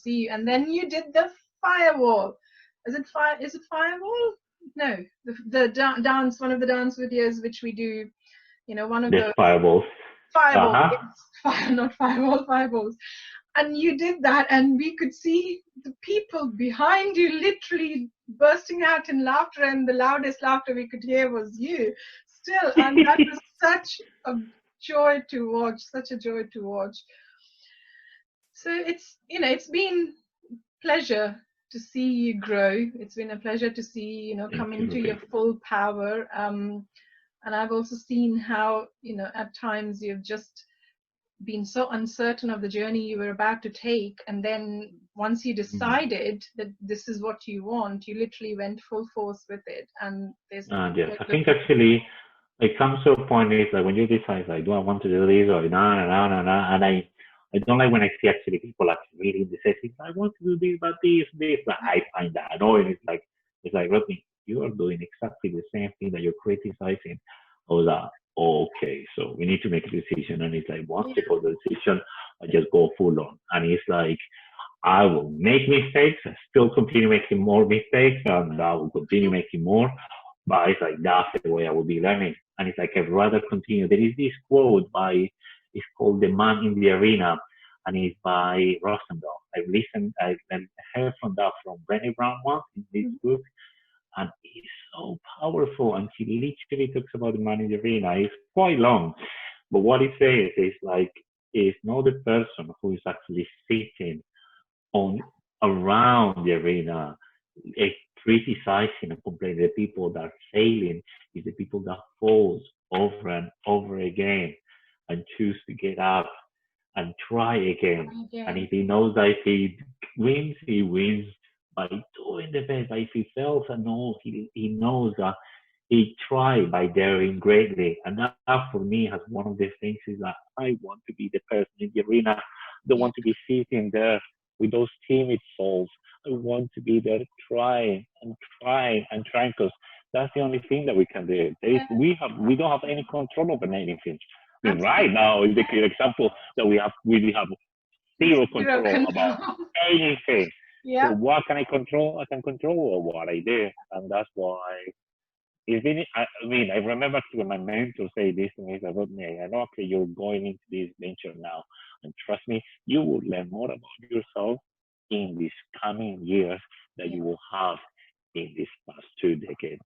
see you. And then you did the firewall. Is it firewall? No, the dance, one of the dance videos which we do, you know, one of the the fireballs. fireball, not firewall, fireballs. And you did that, and we could see the people behind you literally bursting out in laughter, and the loudest laughter we could hear was you still. And that was such a joy to watch, such a joy to watch. So it's, you know, it's been pleasure to see you grow. It's been a pleasure to see, you know, come into your full power. And I've also seen how, you know, at times you've just been so uncertain of the journey you were about to take, and then once you decided that this is what you want, you literally went full force with it. And there's yes, I think actually it comes to a point is like when you decide like, do I want to do this or no, and I don't like when I see actually people actually reading the sessions, I want to do this, but this, but I find that annoying. It's like Rodney, you are doing exactly the same thing that you're criticizing. I was like, okay, so we need to make a decision. And it's like, once you put the decision, I just go full on. And it's like, I will make mistakes, I still continue making more mistakes, and I will continue making more. But it's like, that's the way I will be learning. And it's like, I'd rather continue. There is this quote it's called The Man in the Arena, and it's by Rosendahl. I heard from that from Brené Brown once in this book. And it's so powerful, and she literally talks about the man in the arena. It's quite long, but what it says is like, it's not the person who is actually sitting on around the arena, criticizing and complaining. The people that are failing is the people that falls over and over again and choose to get up and try again. And if he knows that if he wins by doing the best. But if he fails and knows, he knows that he tried by daring greatly. And that for me has one of the things is that I want to be the person in the arena. I don't want to be sitting there with those timid souls. I want to be there trying because that's the only thing that we can do. We don't have any control over anything. I mean, right now is the clear example that we have zero control about anything. Yeah. So what can I control? I can control what I do, and that's why it's been. I mean, I remember when my mentor said this to me. He said, "Rodney, I know okay, you're going into this venture now, and trust me, you will learn more about yourself in these coming years that you will have in these past 2 decades."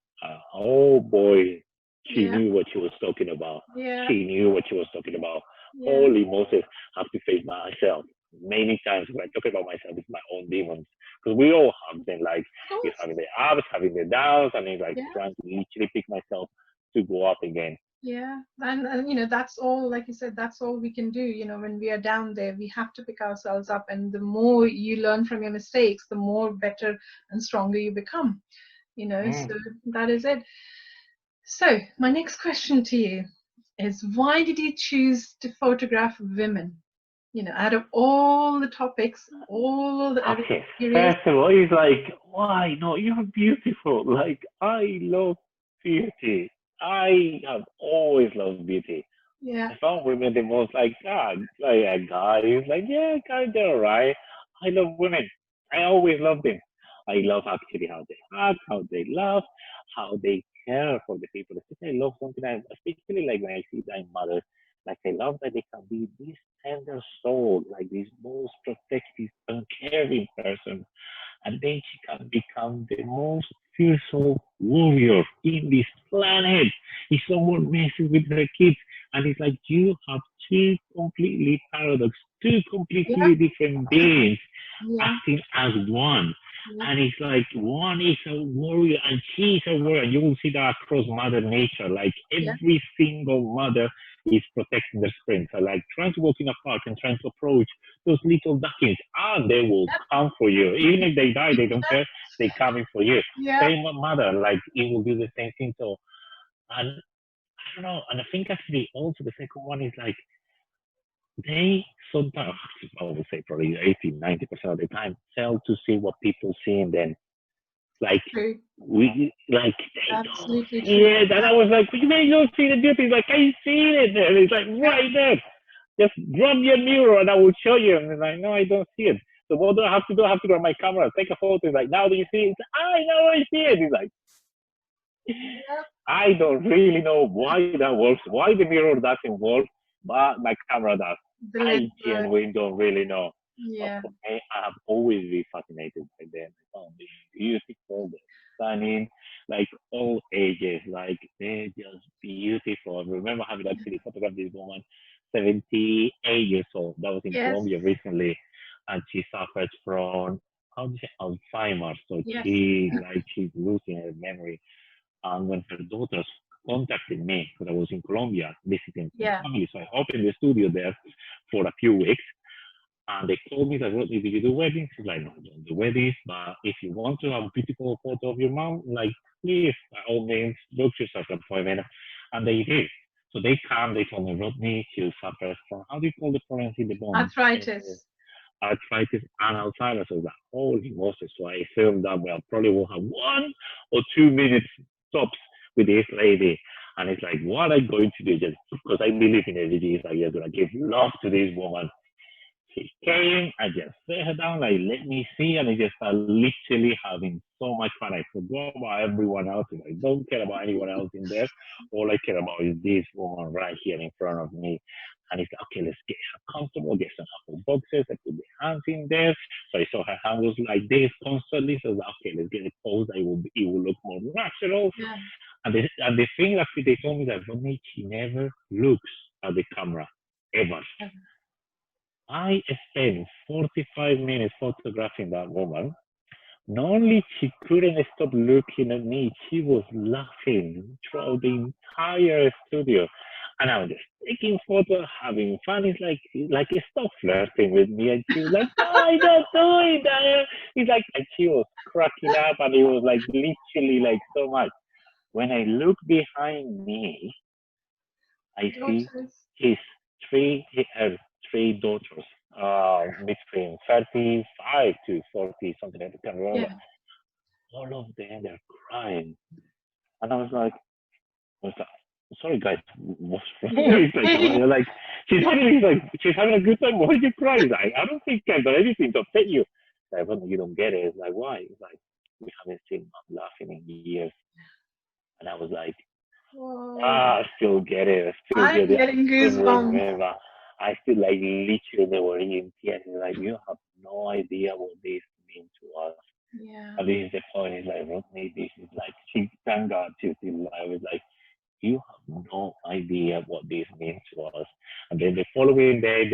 Oh boy, she knew what she was talking about. She knew what she was talking about. Holy Moses, I have to face myself. Many times when I talk about myself, it's my own demons. Because we all have them, like, it's having the ups, having the downs, and it's like trying to literally pick myself to go up again. Yeah, and you know, that's all, like you said, that's all we can do. You know, when we are down there, we have to pick ourselves up. And the more you learn from your mistakes, the more better and stronger you become. You know, so that is it. So my next question to you is, why did you choose to photograph women? You know, out of all the topics, all the okay. First of all, it's like, why? No, you're beautiful. Like, I love beauty. I have always loved beauty. Yeah. I found women the most like a guy who's like, yeah, guys, they're alright. I love women. I always love them. I love actually how they act, how they laugh, how they care for the people. Especially I love something, especially like when I see my mother. Like I love that they can be this tender soul, like this most protective and caring person. And then she can become the most fearsome warrior in this planet. If someone messes with her kids, and it's like you have two completely paradox, two completely different beings acting as one. And it's like one is a warrior and she's a warrior. You will see that across Mother Nature. Like every single mother is protecting their spring. So like trying to walk in a park and trying to approach those little ducklings, and they will come for you. Even if they die, they don't care. They coming for you. Same mother, like it will do the same thing. So, and I don't know. And I think actually also the second one is like they sometimes, I would say probably 80-90% of the time, fail to see what people see in them. Like we like absolutely true. Yeah, and I was like, you may not see the beauty. Like I see it there. It's like right there. Just grab your mirror and I will show you. And it's like, no, I don't see it. So what do I have to do? I have to grab my camera, take a photo. He's like, now do you see it? I know I see it. He's like, Yep. I don't really know why that works, why the mirror doesn't work, but my camera does. The I lens work. genuinely don't really know. But Yeah. for me, I have always been fascinated by them. I found them beautiful, they're stunning, like all ages, like they're just beautiful. I remember having actually photographed this woman, 78 years old. That was in Yes. Colombia recently, and she suffers from how do you say Alzheimer's. So Yes. she's losing her memory. And when her daughters contacted me, because I was in Colombia visiting some Yeah. family, so I opened the studio there for a few weeks. And they told me that, Rodney, did you do weddings? She's like, no, I don't do weddings, but if you want to have a beautiful photo of your mom, like, please, by all means, book yourself an appointment. And they did. So they come, they told me, Rodney, she suffers from, how do you call the problems in the bone? Arthritis. Arthritis and Alzheimer's. So I was like, holy Moses. So I filmed that. Well, probably will have 1 or 2 minutes tops with this lady. And it's like, what am I going to do? Just because I believe in it, it's like, you're going to give love to this woman. She came, I just set her down, like, let me see, and I just started literally having so much fun. I forgot about everyone else, and I don't care about anyone else in there. All I care about is this woman right here in front of me. And it's like, okay, let's get her comfortable, get some apple boxes, I put the hands in there. So I saw her hand was like this constantly. So I was like, okay, let's get a pose that it will look more natural. Yeah. And the thing that they told me that Rodney, she never looks at the camera, ever. I spent 45 minutes photographing that woman. Not only she couldn't stop looking at me, she was laughing throughout the entire studio. And I was just taking photos, having fun. It's like stop flirting with me. And she was like, no, I don't do it. It's like, and she was cracking up, and it was like literally like so much. When I look behind me, I see Daughters. his her three daughters, between 35 to 40, something like that, I can't remember. Yeah. All of them, they're crying. And I was like, sorry guys, what's wrong? You He's like, okay? you're like, she's having a good time. Why are you crying? He's like, I don't think I've done anything to upset you. Like, well, you don't get it. It's like, why? It's like, we haven't seen mom laughing in years. And I was like, Whoa. I still get it. I still I'm get it. I getting still goosebumps. remember. I still like literally they were in tears. Like, you have no idea what this means to us. Yeah. And this is the point. It's like, Rodney, this is like, she, thank God she's still alive. It's like, you have no idea what this means to us. And then the following day,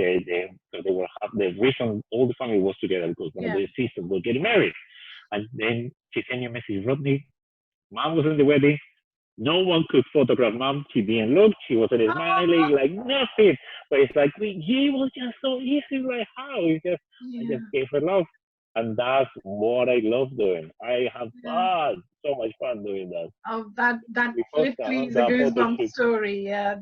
so they were the reason all the family was together because one of Yeah. the sisters was getting married. And then she sent me a message, Rodney, mom was in the wedding. No one could photograph mom. She didn't look. She wasn't smiling, Oh, like nothing. But it's like, he was just so easy. Like, how? I yeah. just gave her love. And that's what I love doing. I have Yeah. fun, so much fun doing that. Oh, that We post literally is a that photo goosebump shoot. story. Yeah,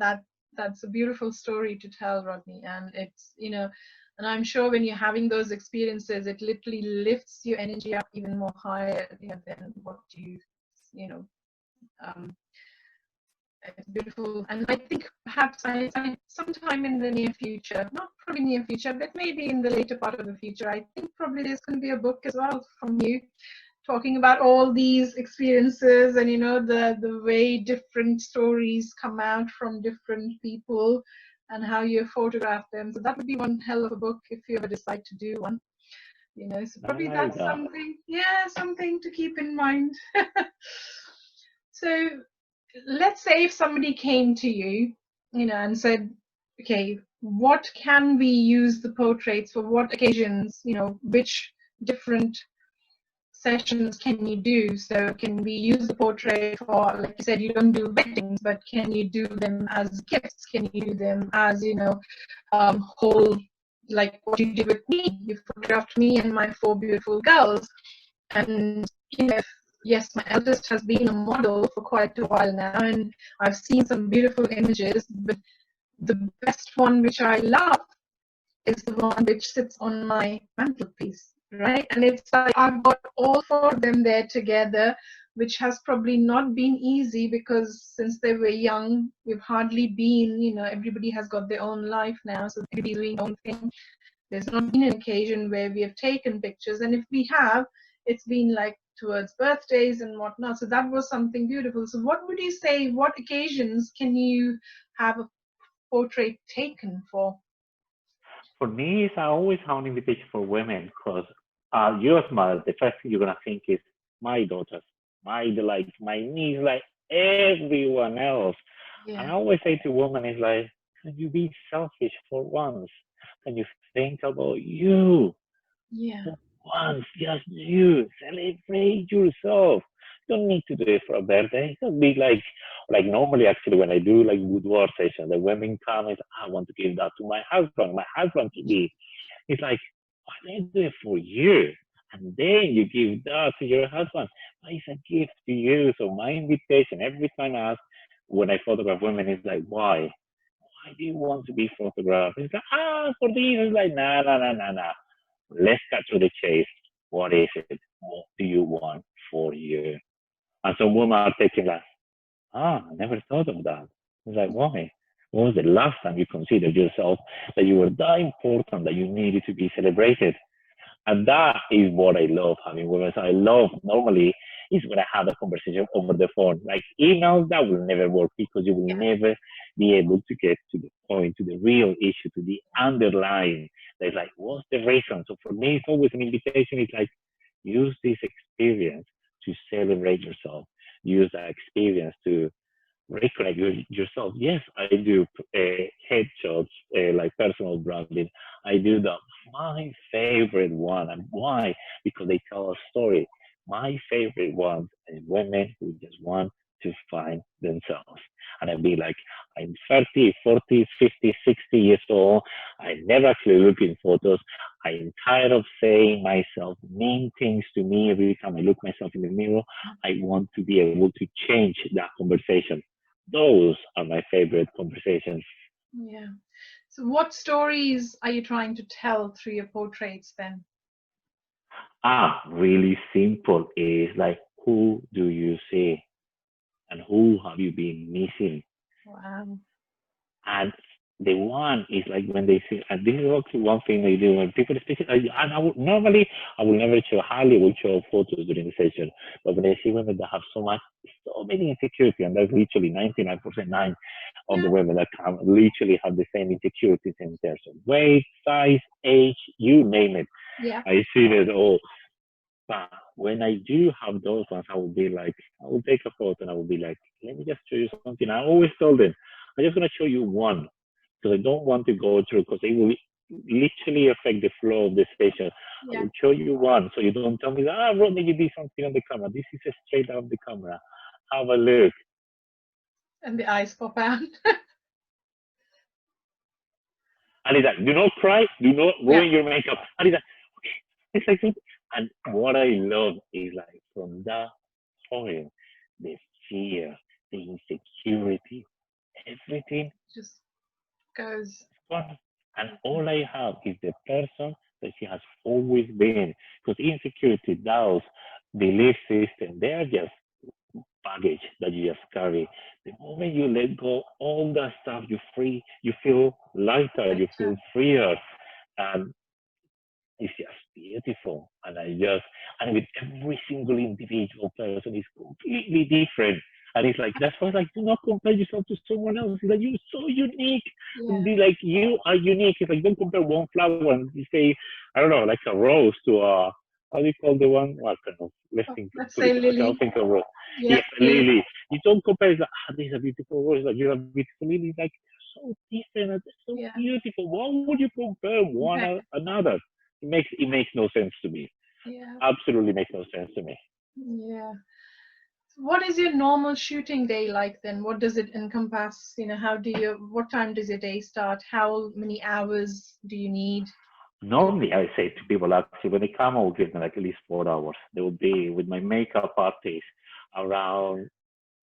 that's a beautiful story to tell, Rodney. And it's, and I'm sure when you're having those experiences, it literally lifts your energy up even more higher, than what you know, um, it's beautiful. And I think perhaps I sometime in the near future, not probably near future, but maybe in the later part of the future, I think probably there's going to be a book as well from you talking about all these experiences and the way different stories come out from different people and how you photograph them. So that would be one hell of a book if you ever decide to do one. So I probably like that's that. something to keep in mind. So let's say if somebody came to you, and said, okay, what can we use the portraits for, what occasions, which different sessions can you do? So can we use the portrait for, like you said, you don't do weddings, but can you do them as gifts? Can you do them as, whole, like what you did with me? You photographed me and my four beautiful girls. And, yes, my eldest has been a model for quite a while now, and I've seen some beautiful images, but the best one which I love is the one which sits on my mantelpiece, right? And it's like I've got all four of them there together, which has probably not been easy because since they were young, we've hardly been, everybody has got their own life now, so everybody's doing their own thing. There's not been an occasion where we have taken pictures, and if we have, it's been like towards birthdays and whatnot. So that was something beautiful. So what would you say? What occasions can you have a portrait taken for? For me, I always have an invitation for women because you're a mother. The first thing you're gonna think is my daughters, my niece, like everyone else. And Yeah, I always say to women, is like, can you be selfish for once? Can you think about you? yeah, For once, just you. Celebrate yourself. Don't need to do it for a birthday. Don't be like normally actually when I do like boudoir session, the women come and say, I want to give that to my husband. My husband to be. It's like, why don't you do it for you? And then you give that to your husband. It's a gift to you. So my invitation every time I ask when I photograph women is like, why? Why do you want to be photographed? It's like, for this. It's like, nah, nah, nah, nah, nah. Let's cut to the chase. What is it? What do you want for you? And some women are taking like, I never thought of that. It's like, why? When was the last time you considered yourself that you were that important that you needed to be celebrated? And that is what I love having women. So I love normally is when I have a conversation over the phone. Like emails, that will never work because you will yeah, never be able to get to the point, to the real issue, to the underlying. There's like, what's the reason? So for me, it's always an invitation. It's like, use this experience to celebrate yourself. Use that experience to reconnect yourself. Yes, I do headshots, like personal branding. I do that. My favorite one, and why? Because they tell a story. My favorite ones is women who just want to find themselves. And I'd be like, I'm 30, 40, 50, 60 years old. I never actually look in photos. I'm tired of saying myself mean things to me every time I look myself in the mirror. I want to be able to change that conversation. Those are my favorite conversations. yeah. So what stories are you trying to tell through your portraits then? Really simple is like, who do you see and who have you been missing? Wow. And the one is like when they see, and this is actually one thing they do when people, especially, and normally I will never show, hardly will show photos during the session, but when I see women that have so many insecurity, and that's literally 99% nine of the Yeah, women that come literally have the same insecurities in terms of weight, size, age, you name it. yeah, I see that all. But when I do have those ones, I will be like, I will take a photo and I will be like, let me just show you something. I always tell them, I'm just going to show you one because I don't want to go through because it will literally affect the flow of the session. I yeah. will show you one so you don't tell me, Rodney, you did something on the camera. This is a straight out of the camera. Have a look. And the eyes pop out. And it's like, do not cry, do not Yeah, ruin your makeup. And it's like, okay, it's like, and what I love is like from that point, the fear, the insecurity, everything just goes. gone. And all I have is the person that she has always been. Because insecurity, doubts, belief system, they are just baggage that you just carry. The moment you let go all that stuff, you free, you feel lighter, you feel Better. freer. And it's just beautiful. And with every single individual person is completely different. And it's like, that's why, like, do not compare yourself to someone else. It's like, you're so unique. And Yeah. be like, you are unique. It's like, don't compare one flower and you say, I don't know, like a rose to how do you call the one? Well, I don't know. Let's Oh, think, let's put it, say I can't Lily. think of rose. Yeah, Yes, Lily. lily. You don't compare, it's like, this is a beautiful rose. Like, you're a beautiful lily. Like, so different. And they're so Yeah. beautiful. Why would you compare one Okay. another? It makes no sense to me. Yeah. Absolutely makes no sense to me. Yeah. What is your normal shooting day like then? What does it encompass? What time does your day start? How many hours do you need? Normally, I say to people actually when they come, I will give them like at least 4 hours. They will be with my makeup artist around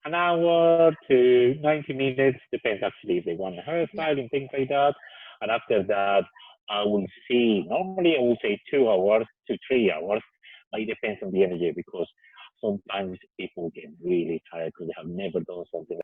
an hour to 90 minutes. Depends actually if they want a Yeah. hairstyle and things like that. And after that, I will see. Normally, I will say 2 hours to 3 hours, but it depends on the energy because sometimes people get really tired because they have never done something